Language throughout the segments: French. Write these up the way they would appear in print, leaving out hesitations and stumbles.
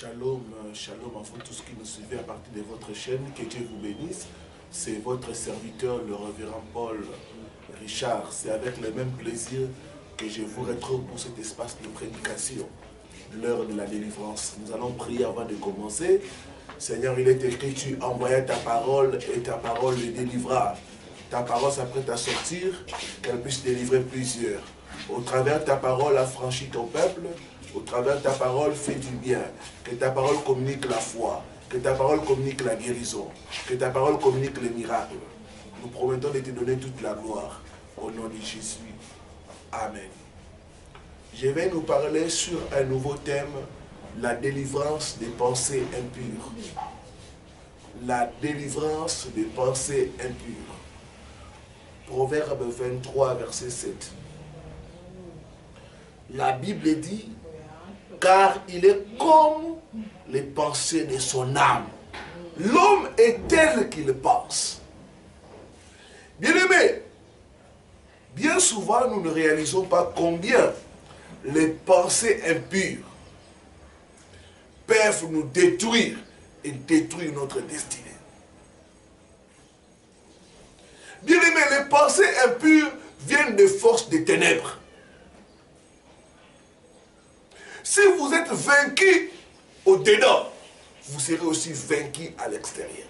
Shalom, shalom à vous tous qui nous suivez à partir de votre chaîne, que Dieu vous bénisse. C'est votre serviteur, le révérend Paul Richard. C'est avec le même plaisir que je vous retrouve pour cet espace de prédication, l'heure de la délivrance. Nous allons prier avant de commencer. Seigneur, il est écrit, tu envoyas ta parole et ta parole le délivra. Ta parole s'apprête à sortir, qu'elle puisse délivrer plusieurs. Au travers de ta parole, affranchis ton peuple. Au travers de ta parole, fais du bien. Que ta parole communique la foi. Que ta parole communique la guérison. Que ta parole communique les miracles. Nous promettons de te donner toute la gloire. Au nom de Jésus. Amen. Je vais nous parler sur un nouveau thème, la délivrance des pensées impures. La délivrance des pensées impures. Proverbe 23, verset 7. La Bible dit, car il est comme les pensées de son âme. L'homme est tel qu'il pense. Bien-aimés, bien souvent nous ne réalisons pas combien les pensées impures peuvent nous détruire et détruire notre destinée. Bien-aimés, les pensées impures viennent des forces des ténèbres. Si vous êtes vaincu au-dedans, vous serez aussi vaincu à l'extérieur.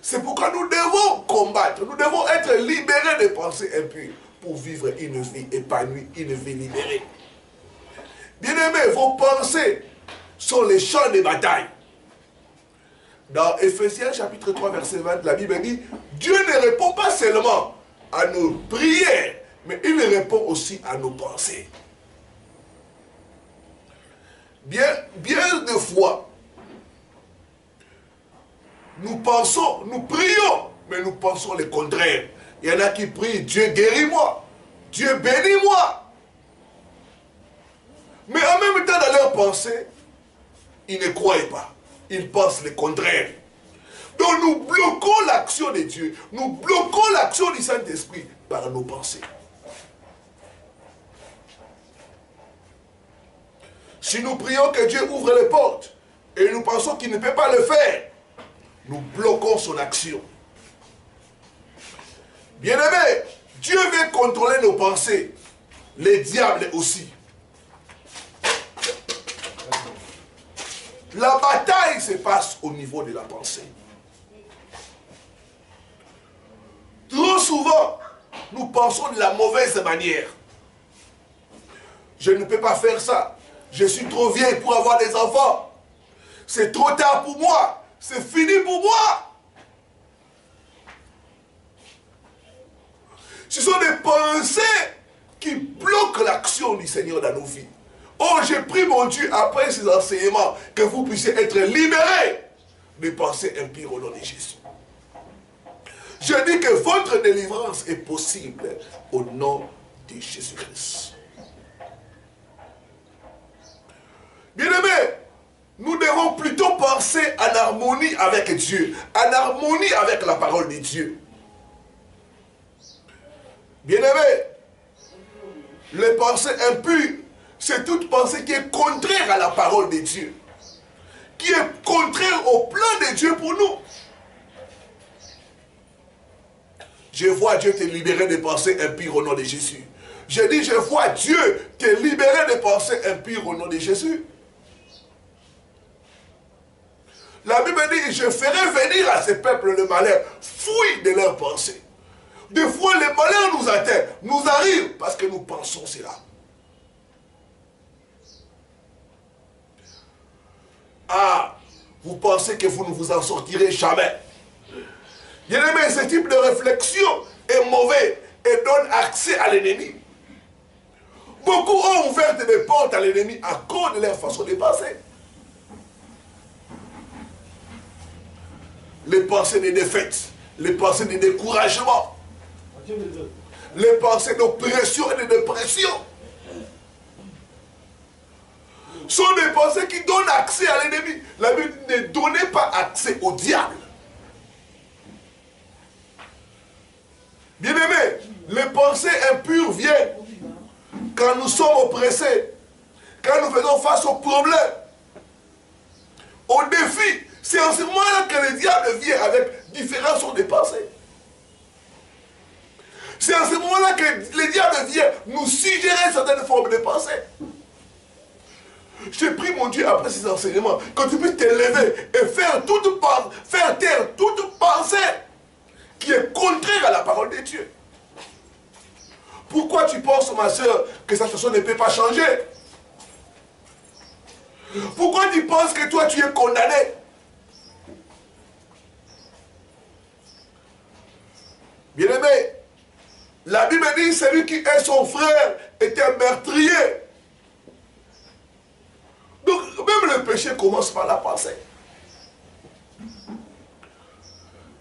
C'est pourquoi nous devons combattre, nous devons être libérés des pensées impures pour vivre une vie épanouie, une vie libérée. Bien-aimés, vos pensées sont les champs de bataille. Dans Ephésiens chapitre 3, verset 20, la Bible dit, Dieu ne répond pas seulement à nos prières, mais il répond aussi à nos pensées. Bien de fois, nous pensons, nous prions, mais nous pensons le contraire. Il y en a qui prient, Dieu guéris-moi, Dieu bénis-moi. Mais en même temps, dans leurs pensées, ils ne croient pas. Ils pensent le contraire. Donc nous bloquons l'action de Dieu, nous bloquons l'action du Saint-Esprit par nos pensées. Si nous prions que Dieu ouvre les portes et nous pensons qu'il ne peut pas le faire, nous bloquons son action. Bien-aimés, Dieu veut contrôler nos pensées, les diables aussi. La bataille se passe au niveau de la pensée. Trop souvent, nous pensons de la mauvaise manière. Je ne peux pas faire ça. Je suis trop vieille pour avoir des enfants. C'est trop tard pour moi. C'est fini pour moi. Ce sont des pensées qui bloquent l'action du Seigneur dans nos vies. Oh, j'ai pris mon Dieu après ces enseignements que vous puissiez être libérés des pensées impures au nom de Jésus. Je dis que votre délivrance est possible au nom de Jésus-Christ. Bien-aimés, nous devons plutôt penser en harmonie avec Dieu, en harmonie avec la parole de Dieu. Bien-aimés, les pensées impures, c'est toute pensée qui est contraire à la parole de Dieu, qui est contraire au plan de Dieu pour nous. Je vois Dieu te libérer des pensées impures au nom de Jésus. Je dis, je vois Dieu te libérer des pensées impures au nom de Jésus. La Bible dit, je ferai venir à ces peuples le malheur, fouille de leurs pensées. Des fois, le malheur nous atteint, nous arrive parce que nous pensons cela. Ah, vous pensez que vous ne vous en sortirez jamais. Bien-aimé, ce type de réflexion est mauvais et donne accès à l'ennemi. Beaucoup ont ouvert des portes à l'ennemi à cause de leur façon de penser. Les pensées de défaite, les pensées de découragement, les pensées d'oppression et de dépression sont des pensées qui donnent accès à l'ennemi. La Bible ne donnait pas accès au diable. Bien-aimés, les pensées impures viennent quand nous sommes oppressés, quand nous faisons face aux problèmes, au défi. C'est en ce moment-là que le diable vient avec différentes sortes de pensées. C'est en ce moment-là que le diable vient nous suggérer certaines formes de pensée. Je prie mon Dieu après ces enseignements, que tu puisses t'élever et faire taire toute pensée qui est contraire à la parole de Dieu. Pourquoi tu penses, ma soeur, que cette situation ne peut pas changer? Pourquoi tu penses que toi tu es condamné? Bien-aimé, la Bible dit, celui qui est son frère est un meurtrier. Donc, même le péché commence par la pensée.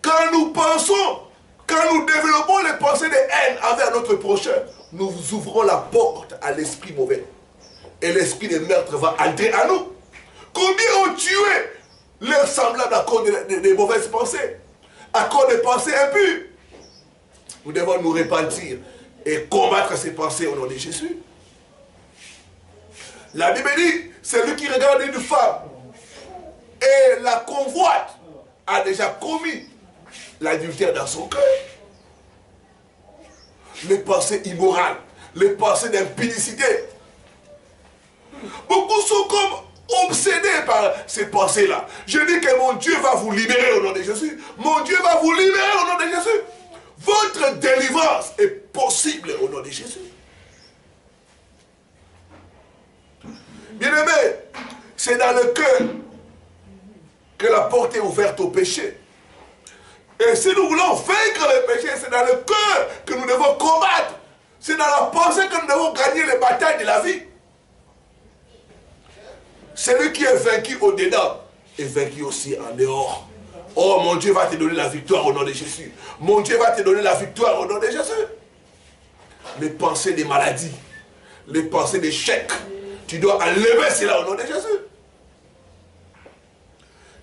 Quand nous pensons, quand nous développons les pensées de haine envers notre prochain, nous ouvrons la porte à l'esprit mauvais. Et l'esprit de meurtre va entrer à nous. Combien ont tué leurs semblables à cause des mauvaises pensées, à cause des pensées impures? Nous devons nous repentir et combattre ces pensées au nom de Jésus. La Bible dit, celui qui regarde une femme et la convoite a déjà commis l'adultère dans son cœur. Les pensées immorales, les pensées d'impudicité. Beaucoup sont comme obsédés par ces pensées-là. Je dis que mon Dieu va vous libérer au nom de Jésus. Mon Dieu va vous libérer au nom de Jésus. Votre délivrance est possible au nom de Jésus. Bien-aimé, c'est dans le cœur que la porte est ouverte au péché. Et si nous voulons vaincre le péché, c'est dans le cœur que nous devons combattre. C'est dans la pensée que nous devons gagner les batailles de la vie. Celui qui est vaincu au-dedans est vaincu aussi en dehors. Oh, mon Dieu va te donner la victoire au nom de Jésus. Mon Dieu va te donner la victoire au nom de Jésus. Les pensées des maladies, les pensées d'échec, tu dois enlever cela au nom de Jésus.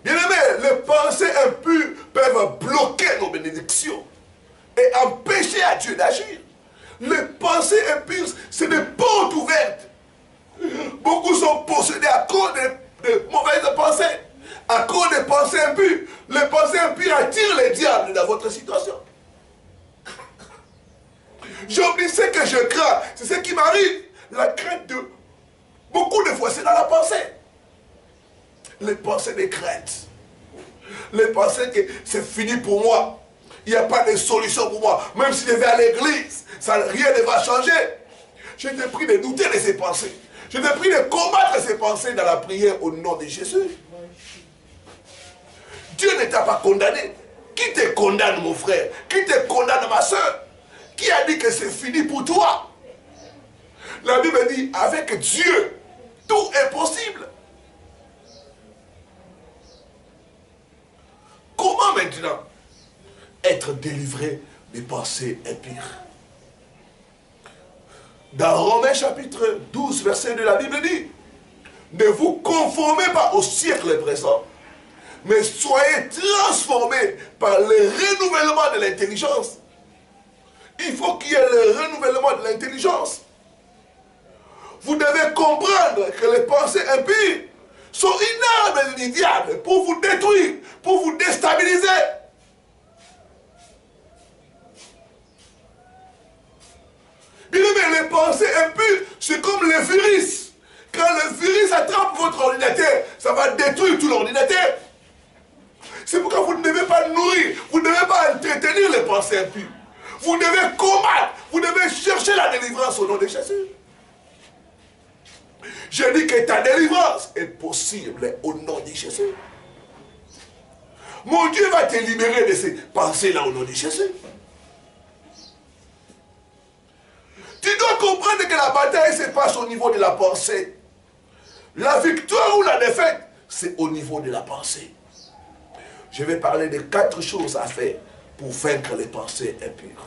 Bien-aimé, les pensées impures peuvent bloquer nos bénédictions et empêcher à Dieu d'agir. Les pensées impures, c'est des portes ouvertes. Beaucoup sont possédés à cause de mauvaises pensées, à cause des pensées impures. Les pensées impures attirent les diables dans votre situation. J'oublie ce que je crains, c'est ce qui m'arrive. La crainte de beaucoup de fois, c'est dans la pensée. Les pensées de crainte. Les pensées que c'est fini pour moi. Il n'y a pas de solution pour moi. Même si je vais à l'église, rien ne va changer. Je te prie de douter de ces pensées. Je te prie de combattre ces pensées dans la prière au nom de Jésus. Dieu ne t'a pas condamné. Qui te condamne, mon frère? Qui te condamne, ma soeur? Qui a dit que c'est fini pour toi? La Bible dit, avec Dieu, tout est possible. Comment maintenant être délivré des pensées impures? Dans Romains chapitre 12, verset 2, la Bible dit, ne vous conformez pas au siècle présent, mais soyez transformés par le renouvellement de l'intelligence. Il faut qu'il y ait le renouvellement de l'intelligence. Vous devez comprendre que les pensées impures sont une arme du diable pour vous détruire, pour vous déstabiliser. Bien-aimé, les pensées impures, c'est comme le virus. Quand le virus attrape votre ordinateur, ça va détruire tout l'ordinateur. C'est pourquoi vous ne devez pas nourrir, vous ne devez pas entretenir les pensées impures. Vous devez combattre, vous devez chercher la délivrance au nom de Jésus. Je dis que ta délivrance est possible au nom de Jésus. Mon Dieu va te libérer de ces pensées-là au nom de Jésus. Tu dois comprendre que la bataille se passe au niveau de la pensée. La victoire ou la défaite, c'est au niveau de la pensée. Je vais parler de 4 choses à faire pour vaincre les pensées impures.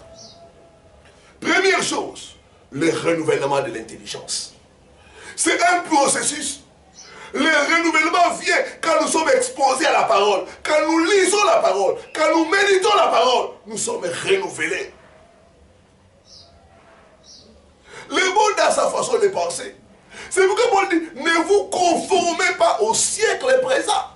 Première chose, le renouvellement de l'intelligence. C'est un processus. Le renouvellement vient quand nous sommes exposés à la parole. Quand nous lisons la parole, quand nous méditons la parole, nous sommes renouvelés. Le monde a sa façon de penser. C'est pourquoi Paul dit, ne vous conformez pas au siècle présent.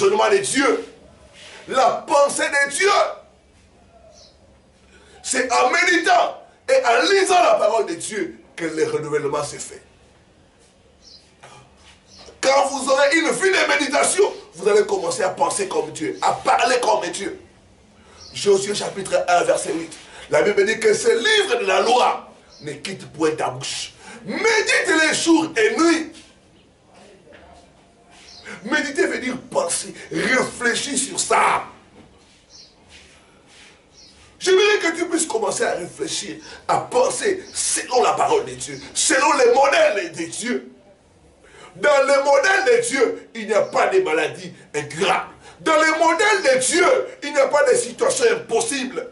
raisonnement de Dieu, la pensée de Dieu. C'est en méditant et en lisant la parole de Dieu que le renouvellement se fait. Quand vous aurez une vie de méditation, vous allez commencer à penser comme Dieu, à parler comme Dieu. Josué chapitre 1, verset 8. La Bible dit que ce livre de la loi ne quitte point ta bouche. Médite les jours et nuits. Méditer veut dire penser, réfléchir sur ça. J'aimerais que tu puisses commencer à réfléchir, à penser selon la parole de Dieu, selon les modèles de Dieu. Dans le modèle de Dieu, il n'y a pas de maladies ingraves. Dans le modèle de Dieu, il n'y a pas de situations impossibles.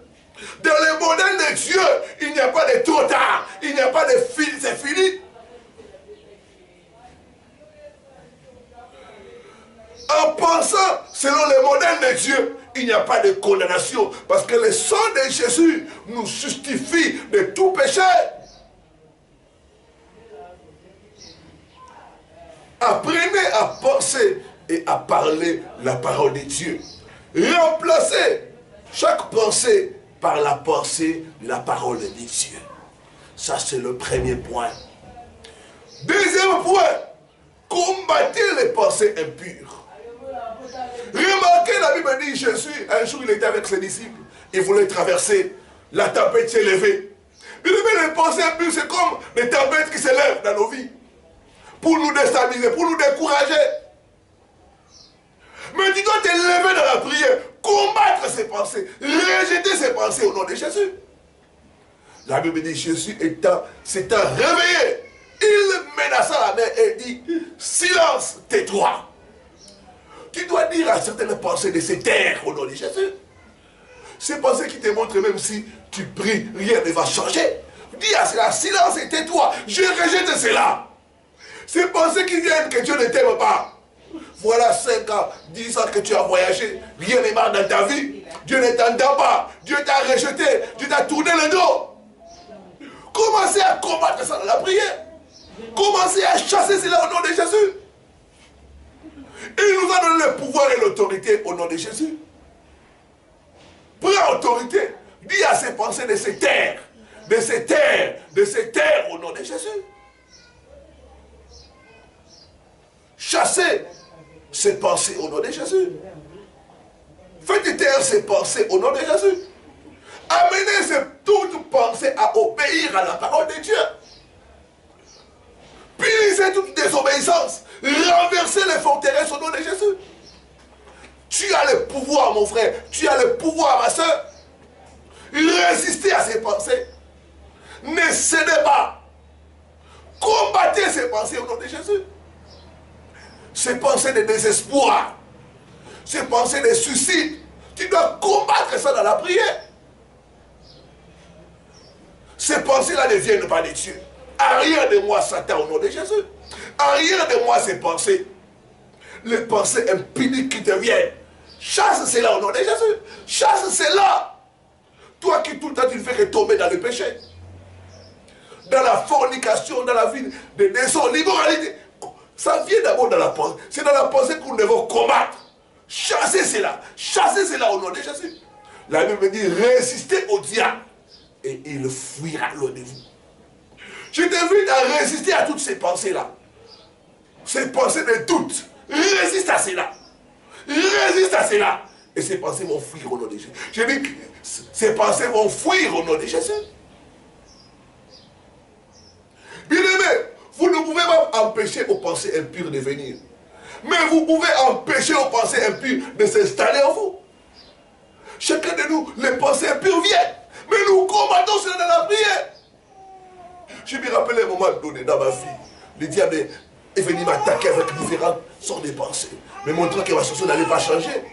Dans le modèle de Dieu, il n'y a pas de trop tard. Il n'y a pas de fini, c'est fini. En pensant selon le modèle de Dieu, il n'y a pas de condamnation. Parce que le sang de Jésus nous justifie de tout péché. Apprenez à penser et à parler la parole de Dieu. Remplacez chaque pensée par la pensée de la parole de Dieu. Ça, c'est le premier point. Deuxième point, combattez les pensées impures. Remarquez, la Bible dit, Jésus, un jour, il était avec ses disciples. Il voulait traverser. La tempête s'est levée. Mais les pensées impures, c'est comme les tempêtes qui se lèvent dans nos vies. Pour nous déstabiliser, pour nous décourager. Mais tu dois te lever dans la prière, combattre ces pensées, rejeter ces pensées au nom de Jésus. La Bible dit, Jésus s'étant réveillé, il menaça la mer et dit, silence, tais-toi. Tu dois dire à certaines pensées de se taire au nom de Jésus. Ces pensées qui te montrent même si tu pries, rien ne va changer. Dis à cela, silence et tais-toi, je rejette cela. Ces pensées qui viennent que Dieu ne t'aime pas. Voilà 5 ans, 10 ans que tu as voyagé, rien ne marche dans ta vie. Dieu ne t'entend pas, Dieu t'a rejeté, Dieu t'a tourné le dos. Commencez à combattre ça dans la prière. Commencez à chasser cela au nom de Jésus. Il nous a donné le pouvoir et l'autorité au nom de Jésus. Prends autorité. Dis à ces pensées de se taire, de se taire, de se taire au nom de Jésus. Chassez ces pensées au nom de Jésus. Faites taire ces pensées au nom de Jésus. Amenez toute pensée à obéir à la parole de Dieu. Punissez toute désobéissance. Renversez les forteresses au nom de Jésus. Tu as le pouvoir, mon frère. Tu as le pouvoir, ma soeur. Résistez à ces pensées. Ne cédez pas. Combattez ces pensées au nom de Jésus. Ces pensées de désespoir. Ces pensées de suicide. Tu dois combattre ça dans la prière. Ces pensées-là ne viennent pas de Dieu. Arrière de moi, Satan, au nom de Jésus. Arrière de moi, ces pensées. Les pensées impudiques qui te viennent. Chasse cela au nom de Jésus. Chasse cela. Toi qui tout le temps tu ne fais que tomber dans le péché. Dans la fornication, dans la vie de désordre, l'immoralité. Ça vient d'abord dans la pensée. C'est dans la pensée que nous devons combattre. Chassez cela. Chassez cela au nom de Jésus. La Bible dit, résistez au diable. Et il fuira loin de vous. Je t'invite à résister à toutes ces pensées-là. Ces pensées de doute. Résiste à cela. Résiste à cela. Et ces pensées vont fuir au nom de Jésus. Je dis que ces pensées vont fuir au nom de Jésus. Bien-aimés, vous ne pouvez pas empêcher aux pensées impures de venir. Mais vous pouvez empêcher aux pensées impures de s'installer en vous. Chacun de nous, les pensées impures viennent. Mais nous combattons cela dans la prière. Je me rappelle un moment donné dans ma vie, le diable est venu m'attaquer avec différentes sortes de pensées, me montrant que ma situation n'allait pas changer.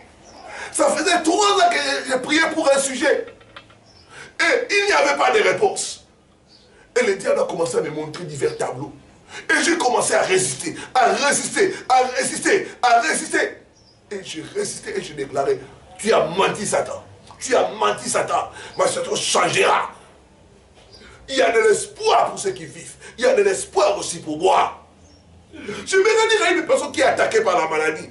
Ça faisait 3 ans que je priais pour un sujet. Et il n'y avait pas de réponse. Et le diable a commencé à me montrer divers tableaux. Et j'ai commencé à résister, à résister, à résister, à résister. Et j'ai résisté et je déclarais, tu as menti Satan. Tu as menti Satan. Ma situation changera. Il y a de l'espoir pour ceux qui vivent. Il y a de l'espoir aussi pour moi. Je me dire à une personne qui est attaquée par la maladie.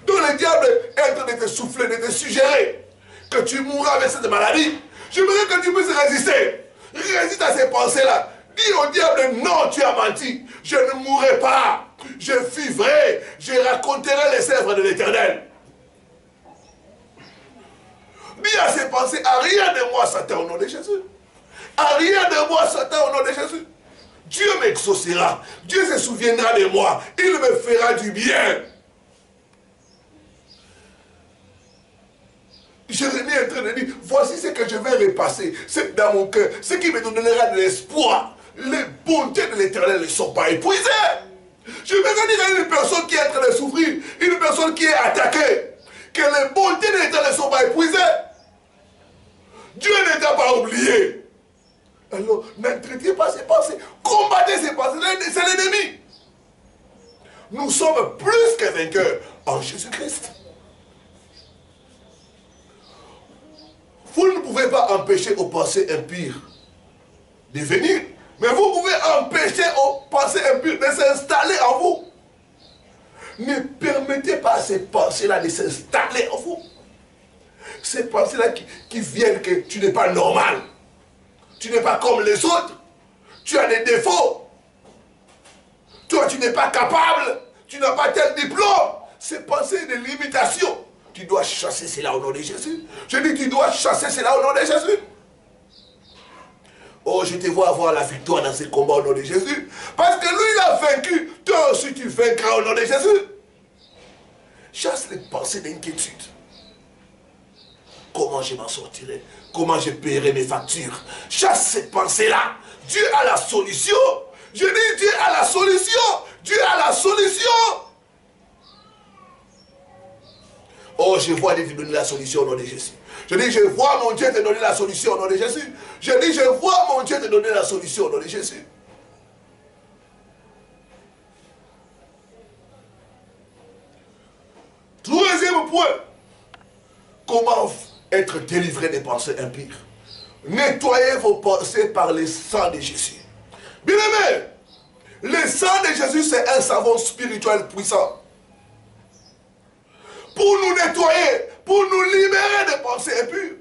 Dans Dont le diable est en train de te souffler, de te suggérer que tu mourras avec cette maladie. J'aimerais que tu puisses résister. Résiste à ces pensées-là. Dis au diable, non, tu as menti. Je ne mourrai pas. Je vivrai. Je raconterai les œuvres de l'Éternel. Dis à ces pensées, à rien de moi, Satan, au nom de Jésus. À rien de moi, Satan, au nom de Jésus. Dieu m'exaucera. Dieu se souviendra de moi. Il me fera du bien. Jérémie est en train de dire, voici ce que je vais repasser. C'est dans mon cœur. Ce qui me donnera de l'espoir. Les bontés de l'Éternel ne sont pas épuisées. Je vais dire à une personne qui est en train de souffrir, une personne qui est attaquée, que les bontés de l'Éternel ne sont pas épuisées. Dieu ne t'a pas oublié. Alors, n'entretiens pas ces pensées. Combattez ces pensées. C'est l'ennemi. Nous sommes plus que vainqueurs en Jésus-Christ. Vous ne pouvez pas empêcher aux pensées impures de venir. Mais vous pouvez empêcher aux pensées impures de s'installer en vous. Ne permettez pas à ces pensées-là de s'installer en vous. Ces pensées-là qui viennent que tu n'es pas normal. Tu n'es pas comme les autres. Tu as des défauts. Toi, tu n'es pas capable. Tu n'as pas tel diplôme. Ces pensées de limitation. Tu dois chasser cela au nom de Jésus. Je dis, tu dois chasser cela au nom de Jésus. Oh, je te vois avoir la victoire dans ces combats au nom de Jésus. Parce que lui, il a vaincu. Toi aussi, tu vaincras au nom de Jésus. Chasse les pensées d'inquiétude. Comment je m'en sortirai? Comment je paierai mes factures? Chasse ces pensées-là. Dieu a la solution. Je dis, Dieu a la solution. Dieu a la solution. Oh, je vois Dieu te donner la solution au nom de Jésus. Je dis, je vois mon Dieu te donner la solution au nom de Jésus. Je dis, je vois mon Dieu te donner la solution au nom de Jésus. Troisième point. Comment être délivré des pensées impures? Nettoyez vos pensées par le sang de Jésus. Bien aimé, le sang de Jésus, c'est un savon spirituel puissant. Pour nous nettoyer, pour nous libérer des pensées impures.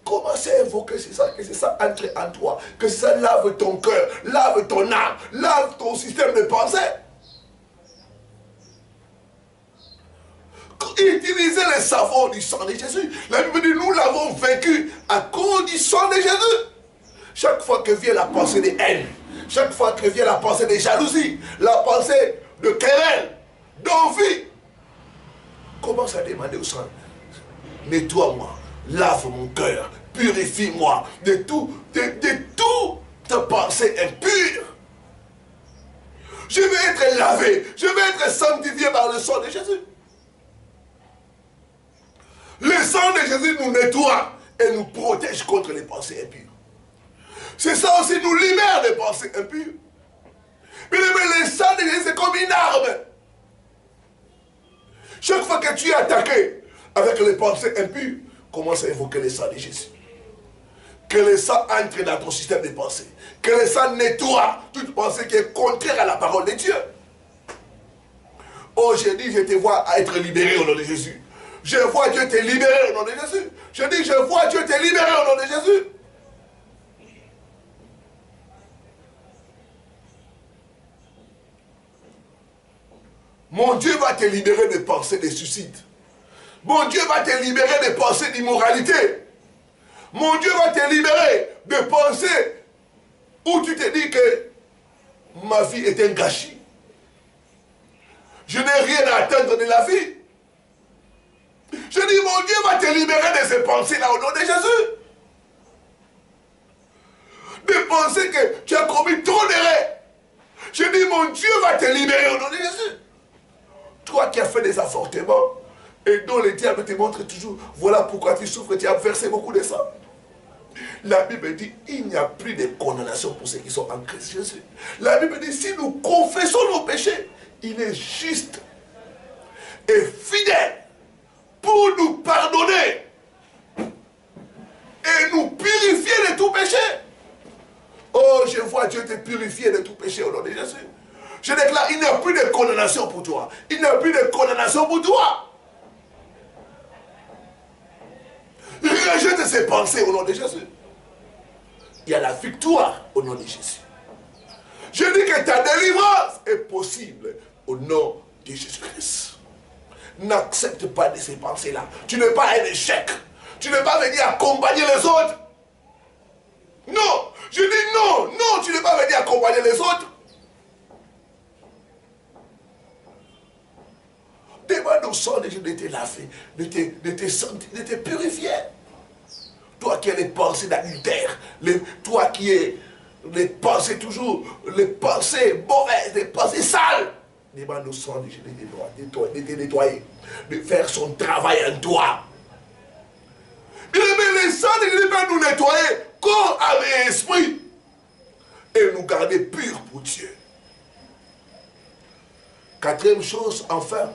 Commencez à invoquer ça, que c'est ça entre en toi, que ça lave ton cœur, lave ton âme, lave ton système de pensée. Utilisez le savon du sang de Jésus. La Bible dit, nous l'avons vaincu à cause du sang de Jésus. Chaque fois que vient la pensée de haine, chaque fois que vient la pensée de jalousie, la pensée de querelle, d'envie, commence à demander au sang, nettoie-moi, lave mon cœur, purifie-moi de toute pensée impure. Je vais être lavé, je vais être sanctifié par le sang de Jésus. Le sang de Jésus nous nettoie et nous protège contre les pensées impures. C'est ça aussi, nous libère des pensées impures. Mais le sang de Jésus, c'est comme une arme. Chaque fois que tu es attaqué avec les pensées impures, commence à invoquer le sang de Jésus. Que le sang entre dans ton système de pensée. Que le sang nettoie toute pensée qui est contraire à la parole de Dieu. Oh, je dis, je te vois être libéré au nom de Jésus. Je vois Dieu te libérer au nom de Jésus. Je dis, je vois Dieu te libérer au nom de Jésus. Mon Dieu va te libérer de pensées de suicide. Mon Dieu va te libérer de pensées d'immoralité. Mon Dieu va te libérer de pensées où tu te dis que ma vie est un gâchis. Je n'ai rien à attendre de la vie. Je dis, mon Dieu va te libérer de ces pensées-là au nom de Jésus. De penser que tu as commis trop d'erreurs. Je dis, mon Dieu va te libérer au nom de Jésus. Toi qui as fait des avortements et dont le diable te montre toujours, voilà pourquoi tu souffres, tu as versé beaucoup de sang. La Bible dit, il n'y a plus de condamnation pour ceux qui sont en Christ Jésus. La Bible dit, si nous confessons nos péchés, il est juste et fidèle pour nous pardonner et nous purifier de tout péché. Oh, je vois Dieu te purifier de tout péché au nom de Jésus. Je déclare, il n'y a plus de condamnation pour toi. Il n'y a plus de condamnation pour toi. Rejette ces pensées au nom de Jésus. Il y a la victoire au nom de Jésus. Je dis que ta délivrance est possible au nom de Jésus-Christ. N'accepte pas de ces pensées-là. Tu n'es pas un échec. Tu n'es pas venu accompagner les autres. Non, je dis non, non, tu n'es pas venu accompagner les autres. Demande au sang de Dieu de te laver, de te purifier. Toi qui as les pensées d'adultère, toi qui as les pensées toujours, les pensées mauvaises, les pensées sales. Demande au sang de Dieu de te nettoyer, de faire son travail en toi. Bien aimé, le sang de Dieu va nous nettoyer, corps, âme et esprit, et nous garder purs pour Dieu. Quatrième chose, enfin,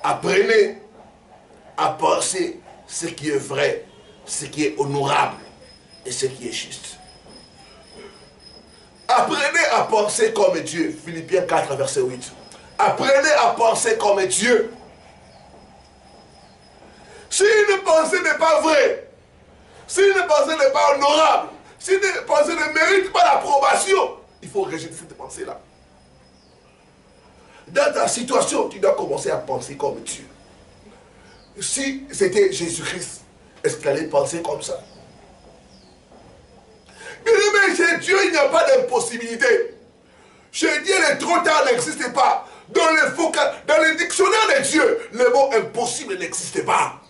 apprenez à penser ce qui est vrai, ce qui est honorable et ce qui est juste. Apprenez à penser comme Dieu. Philippiens 4, verset 8. Apprenez à penser comme Dieu. Si une pensée n'est pas vraie, si une pensée n'est pas honorable, si une pensée ne mérite pas l'approbation, il faut rejeter cette pensée-là. Dans ta situation, tu dois commencer à penser comme Dieu. Si c'était Jésus-Christ, est-ce qu'il allait penser comme ça? Mais chez Dieu, il n'y a pas d'impossibilité. Chez Dieu, les trop tard n'existent pas. Dans les dictionnaires de Dieu, le mot impossible n'existe pas.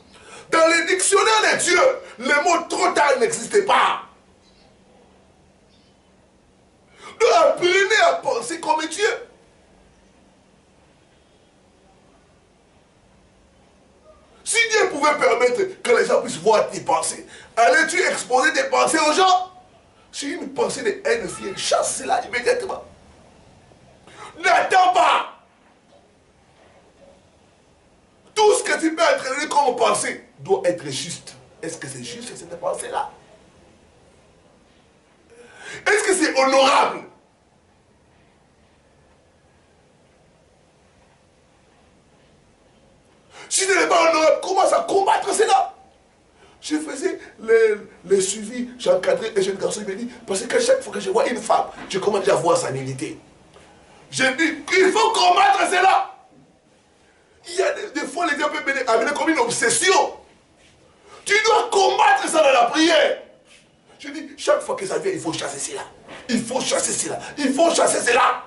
Dans les dictionnaires de Dieu, le mot trop tard n'existe pas. Donc apprenez à penser comme Dieu. Si Dieu pouvait permettre que les gens puissent voir tes pensées, allais-tu exposer tes pensées aux gens? Si une pensée de haine vient, chasse cela immédiatement. N'attends pas. Tout ce que tu peux entraîner comme pensée doit être juste. Est-ce que c'est juste cette pensée-là? Est-ce que c'est honorable? Si ce n'est pas honorable, commence à combattre cela. Je faisais les suivis, j'encadrais les jeunes garçons, ils me disent, parce que chaque fois que je vois une femme, je commence déjà à voir sa nudité. Je dis qu'il faut combattre cela. Il y a des fois, les gens peuvent amener comme une obsession. Tu dois combattre ça dans la prière. Je dis, chaque fois que ça vient, il faut chasser cela. Il faut chasser cela. Il faut chasser cela.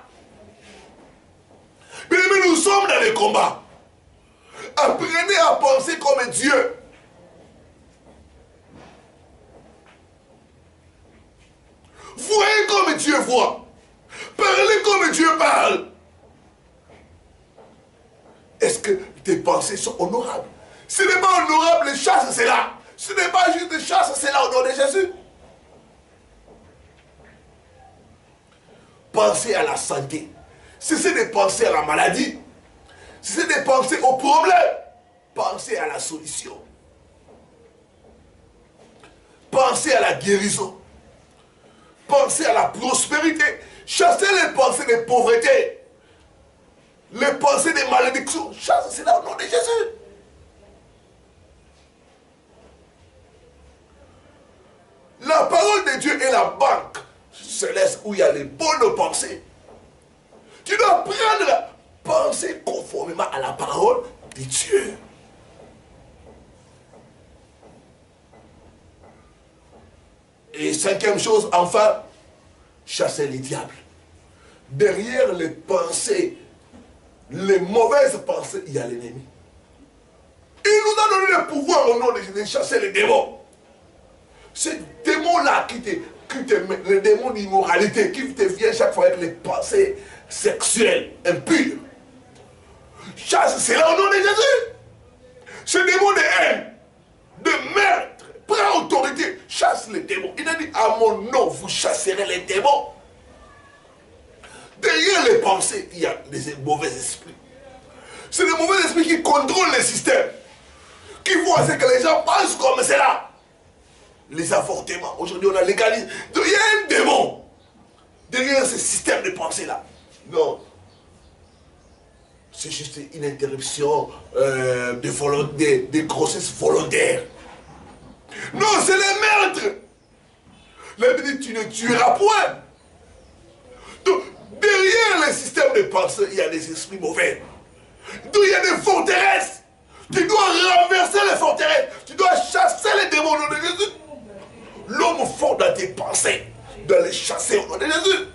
Mais nous sommes dans les combats. Apprenez à penser comme Dieu. Voyez comme Dieu voit. Parlez comme Dieu parle. Est-ce que tes pensées sont honorables? Ce n'est pas honorable, chasse cela. Ce n'est pas juste chasse cela au nom de Jésus. Pensez à la santé. Cessez de penser à la maladie. Cessez de penser au problème. Pensez à la solution. Pensez à la guérison. Pensez à la prospérité. Chassez les pensées de pauvreté. Les pensées de malédiction. Chassez cela au nom de Jésus. La parole de Dieu est la banque céleste où il y a les bonnes pensées. Tu dois prendre la pensée conformément à la parole de Dieu. Et cinquième chose, enfin, chasser les diables. Derrière les pensées, les mauvaises pensées, il y a l'ennemi. Il nous a donné le pouvoir au nom de Jésus de chasser les démons. Ces démons-là les démons d'immoralité qui te viennent chaque fois avec les pensées sexuelles impures. Chasse cela au nom de Jésus. Ce démon de haine, de meurtre, prends autorité, chasse les démons. Il a dit, à mon nom, vous chasserez les démons. Derrière les pensées, il y a des mauvais esprits. C'est les mauvais esprits qui contrôlent le système. Qui voient ce que les gens pensent comme cela. Les avortements. Aujourd'hui, on a légalisé. Il y a un démon derrière ce système de pensée-là. Non. C'est juste une interruption de grossesse volontaire. Non, c'est le meurtre. La Bible dit, tu ne tueras point. Donc, derrière le système de pensée, il y a des esprits mauvais. Donc, il y a des forteresses. Tu dois renverser les forteresses. Tu dois chasser les démons au nom de Jésus. L'homme fort dans tes pensées, doit les chasser au nom de Jésus.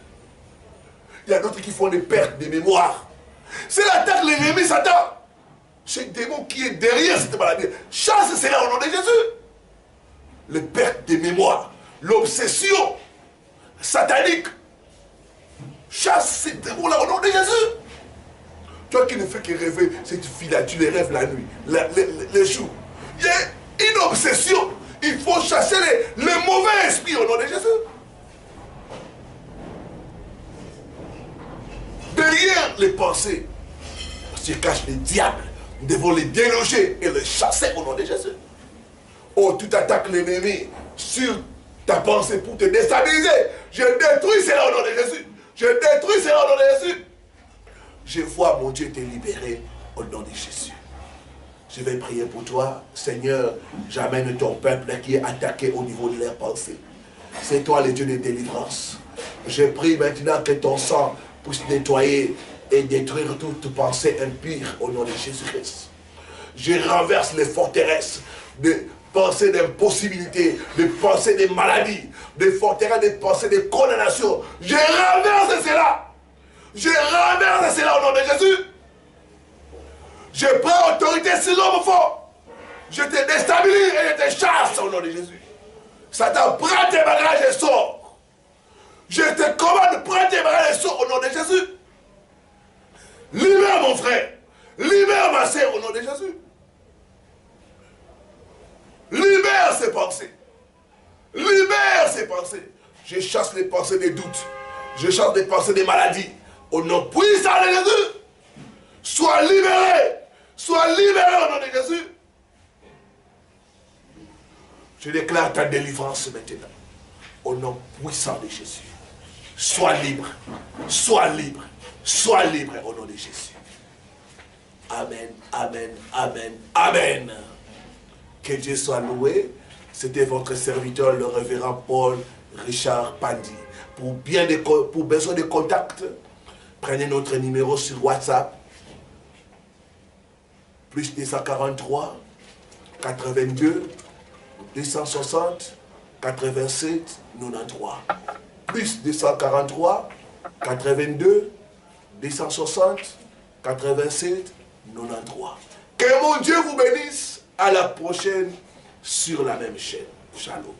Il y a d'autres qui font des pertes de mémoire. C'est l'attaque de l'ennemi Satan. Ce démon qui est derrière cette maladie, chasse cela au nom de Jésus. Les pertes de mémoire, l'obsession satanique, chasse ces démons-là au nom de Jésus. Toi qui ne fais que rêver cette fille-là, tu les rêves la nuit, le jour. Il y a une obsession. Il faut chasser les mauvais esprits au nom de Jésus. Derrière les pensées, se cache le diable. Nous devons les déloger et les chasser au nom de Jésus. Oh, tu t'attaques l'ennemi sur ta pensée pour te déstabiliser. Je détruis cela au nom de Jésus. Je détruis cela au nom de Jésus. Je vois mon Dieu te libérer au nom de Jésus. Je vais prier pour toi. Seigneur, j'amène ton peuple qui est attaqué au niveau de leurs pensées. C'est toi le Dieu de délivrance. Je prie maintenant que ton sang puisse nettoyer et détruire toute pensée impure au nom de Jésus-Christ. Je renverse les forteresses de pensées d'impossibilité, de pensées de maladie, de forteresses de pensées de condamnation. Je renverse cela. Je renverse cela au nom de Jésus. Je prends autorité sur l'homme fort. Je te déstabilise et je te chasse au nom de Jésus. Satan, prends tes bagages et sors. Je te commande, prends tes bagages et sors au nom de Jésus. Libère mon frère. Libère ma sœur au nom de Jésus. Libère ses pensées. Libère ses pensées. Je chasse les pensées des doutes. Je chasse les pensées des maladies. Au nom puissant de Jésus. Sois libéré. Sois libéré au nom de Jésus. Je déclare ta délivrance maintenant. Au nom puissant de Jésus. Sois libre. Sois libre. Sois libre au nom de Jésus. Amen, amen, amen, amen. Que Dieu soit loué. C'était votre serviteur, le révérend Paul Richard Pandi. Pour besoin de contact, prenez notre numéro sur WhatsApp. Plus 243 82 260 87 93. Plus 243 82 260 87 93. Que mon Dieu vous bénisse. À la prochaine sur la même chaîne. Shalom.